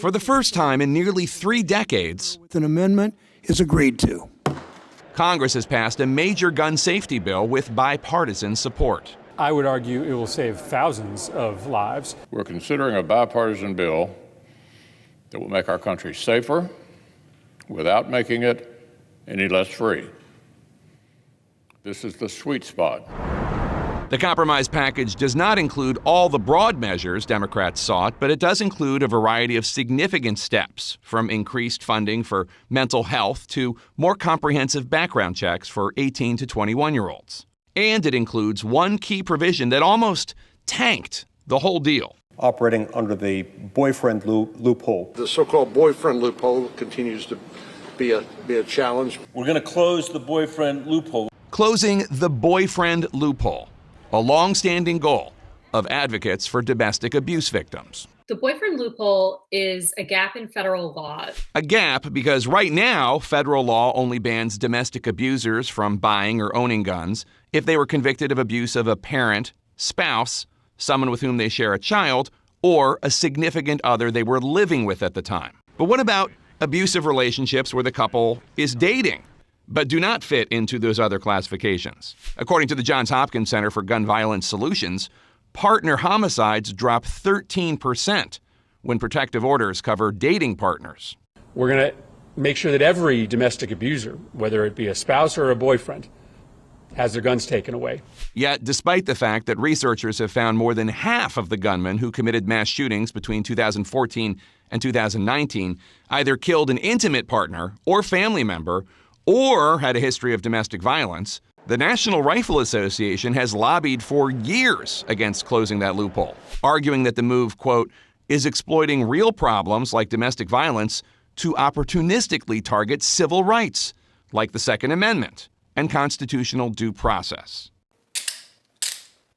For the first time in nearly 3 decades, An amendment is agreed to. Congress has passed a major gun safety bill with bipartisan support. I would argue it will save thousands of lives. We're considering a bipartisan bill that will make our country safer without making it any less free. This is the sweet spot. The compromise package does not include all the broad measures Democrats sought, but it does include a variety of significant steps, from increased funding for mental health to more comprehensive background checks for 18 to 21-year-olds. And it includes one key provision that almost tanked the whole deal. Operating under the boyfriend loophole. The so-called boyfriend loophole continues to be a challenge. We're going to close the boyfriend loophole. Closing the boyfriend loophole, a long-standing goal of advocates for domestic abuse victims. The boyfriend loophole is a gap in federal law. A gap because right now, federal law only bans domestic abusers from buying or owning guns if they were convicted of abuse of a parent, spouse, someone with whom they share a child, or a significant other they were living with at the time. But what about abusive relationships where the couple is dating, but do not fit into those other classifications? According to the Johns Hopkins Center for Gun Violence Solutions, partner homicides drop 13% when protective orders cover dating partners. We're going to make sure that every domestic abuser, whether it be a spouse or a boyfriend, has their guns taken away. Yet, despite the fact that researchers have found more than half of the gunmen who committed mass shootings between 2014 and 2019 either killed an intimate partner or family member or had a history of domestic violence, the National Rifle Association has lobbied for years against closing that loophole, arguing that the move, quote, is exploiting real problems like domestic violence to opportunistically target civil rights, like the Second Amendment and constitutional due process.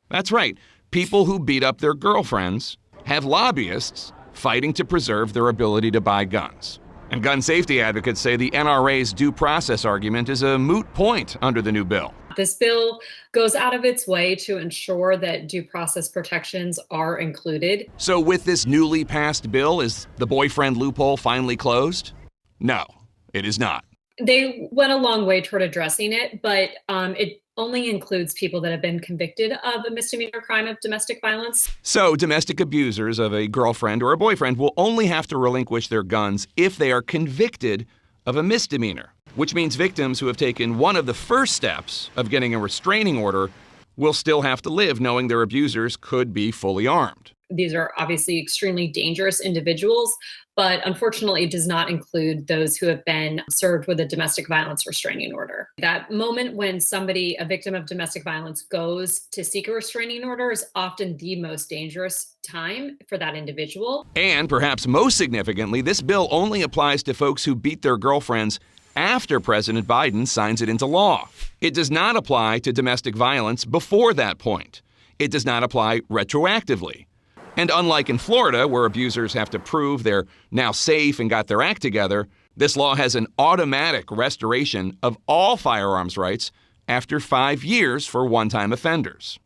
That's right. People who beat up their girlfriends have lobbyists fighting to preserve their ability to buy guns. And gun safety advocates say the NRA's due process argument is a moot point under the new bill. This bill goes out of its way to ensure that due process protections are included. So with this newly passed bill, is the boyfriend loophole finally closed? No, it is not. They went a long way toward addressing it, but it only includes people that have been convicted of a misdemeanor crime of domestic violence. So domestic abusers of a girlfriend or a boyfriend will only have to relinquish their guns if they are convicted of a misdemeanor, which means victims who have taken one of the first steps of getting a restraining order will still have to live knowing their abusers could be fully armed. These are obviously extremely dangerous individuals, but unfortunately it does not include those who have been served with a domestic violence restraining order. That moment when somebody, a victim of domestic violence, goes to seek a restraining order is often the most dangerous time for that individual. And perhaps most significantly, this bill only applies to folks who beat their girlfriends after President Biden signs it into law. It does not apply to domestic violence before that point. It does not apply retroactively. And unlike in Florida, where abusers have to prove they're now safe and got their act together, this law has an automatic restoration of all firearms rights after 5 years for one-time offenders.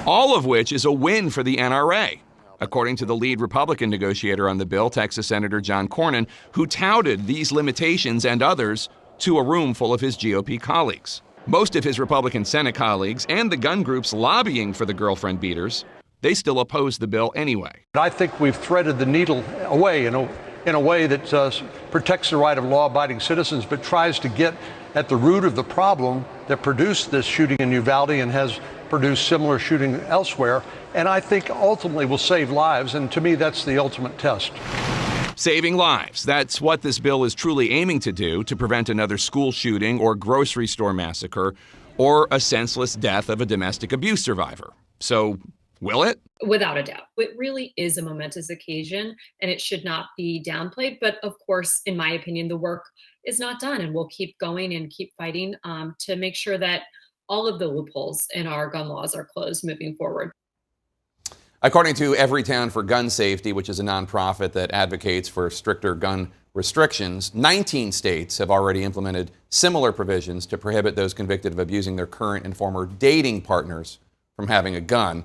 All of which is a win for the NRA, according to the lead Republican negotiator on the bill, Texas Senator John Cornyn, who touted these limitations and others to a room full of his GOP colleagues. Most of his Republican Senate colleagues and the gun groups lobbying for the girlfriend beaters, they still oppose the bill anyway. I think we've threaded the needle away in a way that protects the right of law-abiding citizens, but tries to get at the root of the problem that produced this shooting in Uvalde and has produced similar shooting elsewhere, and I think ultimately will save lives, and to me that's the ultimate test. Saving lives. That's what this bill is truly aiming to do, to prevent another school shooting or grocery store massacre or a senseless death of a domestic abuse survivor. So, will it? Without a doubt. It really is a momentous occasion and it should not be downplayed. But of course, in my opinion, the work is not done and we'll keep going and keep fighting to make sure that all of the loopholes in our gun laws are closed moving forward. According to Everytown for Gun Safety, which is a nonprofit that advocates for stricter gun restrictions, 19 states have already implemented similar provisions to prohibit those convicted of abusing their current and former dating partners from having a gun.